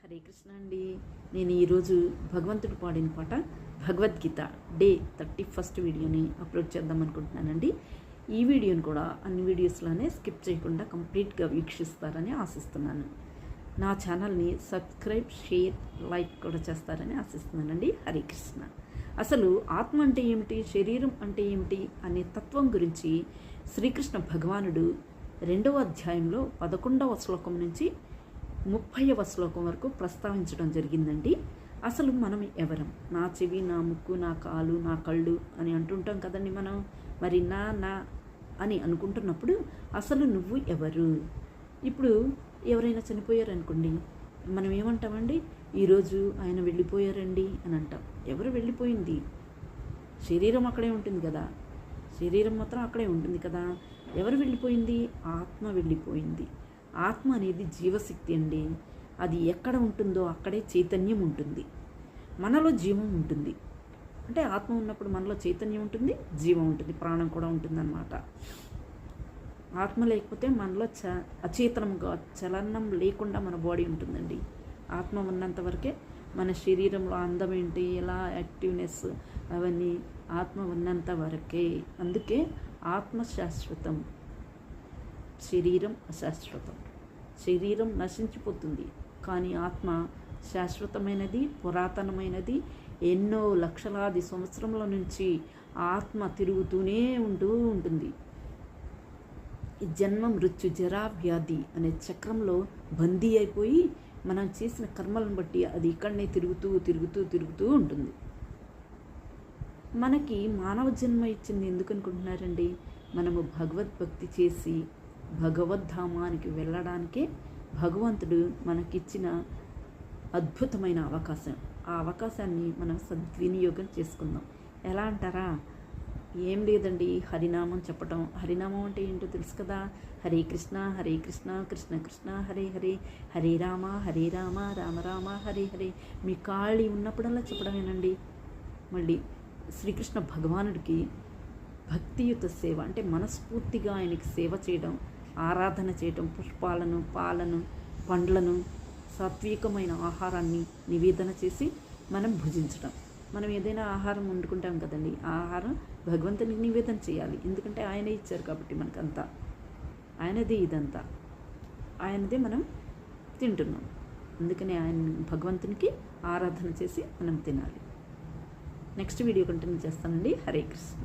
హరే కృష్ణ అండి. నేను ఈరోజు భగవంతుడు పాడిన పాట భగవద్గీత డే 31 వీడియోని అప్లోడ్ చేద్దాం అనుకుంటున్నానండి. ఈ వీడియోని కూడా అన్ని వీడియోస్లోనే స్కిప్ చేయకుండా కంప్లీట్గా వీక్షిస్తారని ఆశిస్తున్నాను. నా ఛానల్ని సబ్స్క్రైబ్, షేర్, లైక్ కూడా చేస్తారని ఆశిస్తున్నానండి. హరే కృష్ణ. అసలు ఆత్మ అంటే ఏమిటి, శరీరం అంటే ఏమిటి అనే తత్వం గురించి శ్రీకృష్ణ భగవానుడు 2వ అధ్యాయంలో 11వ శ్లోకం నుంచి 30వ శ్లోకం వరకు ప్రస్తావించడం జరిగిందండి. అసలు మనం ఎవరం? నా చెవి, నా ముక్కు, నా కాలు, నా కళ్ళు అని అంటుంటాం కదండి మనం. మరి నా అని అనుకుంటున్నప్పుడు అసలు నువ్వు ఎవరు? ఇప్పుడు ఎవరైనా చనిపోయారనుకోండి, మనం ఏమంటామండి? ఈరోజు ఆయన వెళ్ళిపోయారండి అని అంటాం. ఎవరు వెళ్ళిపోయింది? శరీరం అక్కడే ఉంటుంది కదా, శరీరం మాత్రం అక్కడే ఉంటుంది కదా. ఎవరు వెళ్ళిపోయింది? ఆత్మ వెళ్ళిపోయింది. ఆత్మ అనేది జీవశక్తి అండి. అది ఎక్కడ ఉంటుందో అక్కడే చైతన్యం ఉంటుంది, మనలో జీవం ఉంటుంది. అంటే ఆత్మ ఉన్నప్పుడు మనలో చైతన్యం ఉంటుంది, జీవం ఉంటుంది, ప్రాణం కూడా ఉంటుందన్నమాట. ఆత్మ లేకపోతే మనలో అచేతనంగా చలనం లేకుండా మన బాడీ ఉంటుందండి. ఆత్మ ఉన్నంత వరకే మన శరీరంలో అందం ఏంటి, ఎలా యాక్టివ్నెస్ అవన్నీ ఆత్మ ఉన్నంత వరకే. అందుకే ఆత్మ శాశ్వతం, శరీరం అశాశ్వతం. శరీరం నశించిపోతుంది, కానీ ఆత్మ శాశ్వతమైనది, పురాతనమైనది. ఎన్నో లక్షలాది సంవత్సరముల నుంచి ఆత్మ తిరుగుతూనే ఉంటుంది. ఈ జన్మ, మృత్యు, జరా, వ్యాధి అనే చక్రంలో బందీ అయిపోయి మనం చేసిన కర్మలను బట్టి అది ఇక్కడనే తిరుగుతూ ఉంటుంది. మనకి మానవ జన్మ ఇచ్చింది ఎందుకు అనుకుంటున్నారండి? మనము భగవద్భక్తి చేసి భగవద్ధామానికి వెళ్ళడానికే భగవంతుడు మనకిచ్చిన అద్భుతమైన అవకాశం. ఆ అవకాశాన్ని మనం సద్వినియోగం చేసుకుందాం. ఎలా అంటారా? ఏం లేదండి, హరినామం చెప్పటం. హరినామం అంటే ఏంటో తెలుసు కదా. హరే కృష్ణ హరే కృష్ణ కృష్ణ కృష్ణ హరే హరే, హరే రామ హరే రామ రామ రామ హరే హరే. మీ ఖాళీ ఉన్నప్పుడల్లా చెప్పడమేనండి. మళ్ళీ శ్రీకృష్ణ భగవానుడికి భక్తియుత సేవ అంటే మనస్ఫూర్తిగా ఆయనకి సేవ చేయడం, ఆరాధన చేయటం, పుష్పాలను, పాలను, పండ్లను, సాత్వికమైన ఆహారాన్ని నివేదన చేసి మనం భుజించడం. మనం ఏదైనా ఆహారం వండుకుంటాం కదండి, ఆ ఆహారం భగవంతునికి నివేదన చేయాలి. ఎందుకంటే ఆయనే ఇచ్చారు కాబట్టి మనకంతా. ఆయనదే ఇదంతా, ఆయనదే మనం తింటున్నాం. అందుకని ఆయన భగవంతునికి ఆరాధన చేసి మనం తినాలి. నెక్స్ట్ వీడియో కంటిన్యూ చేస్తానండి. హరే కృష్ణ.